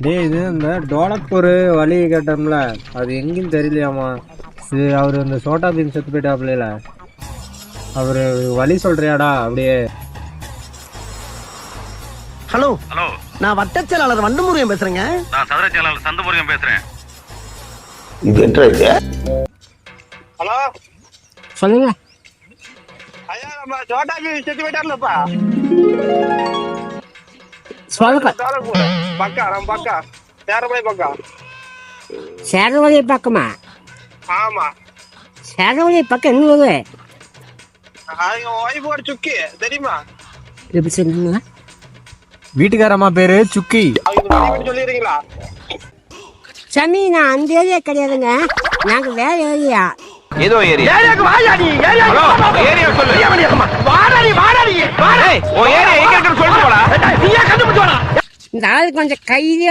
டேய் இது இந்த டோலக்பூர் வழி கேட்டோம்ல அது எங்கேயும் தெரியலையாமா. இது அவரு இந்த சோட்டா பீம் செத்து போயிட்டாப்ல, அவரு வழி சொல்றியாடா அப்படியே. ஹலோ ஹலோ, நான் வட்ட செயலாளர் வண்டமுருகன் பேசுறேங்க. நான் சதுர செயலாளர் சந்தமுருகன் பேசுறேன். இது என்ன இது? ஹலோ சொல்லுங்க. ஐயா நம்ம சோட்டா பீம் செத்து போயிட்டார்லப்பா. சொல்லுங்க. பக்கா நம்ம பக்கா சேரமலை பக்கா. சேரவழி பக்கமா? ஆமா சேரவழி பக்கம் என்னது? அவங்க ஒய்ஃபோட சுக்கி தெரியுமா? எப்படி சொல்லுங்க? வீட்டுக்காரம்மா பேரு சுக்கி. அவங்க வழி சொல்லிடுறீங்களா? சாமி நான் அந்த ஏரியா கிடையாதுங்க, நாங்க வேற ஏரியா. ஏதோ ஏரியா. ஏரியாக்கு வாயா நீ. ஹலோ ஏரியா சொல்லு. வாடாடி வாடாடி. ஓ ஏரியா எங்க இருக்குன்னு சொல்லிட்டு போடா. நீயா கண்டுபிடிச்சு வாடா. இந்த ஆள் கொஞ்சம் கைதியா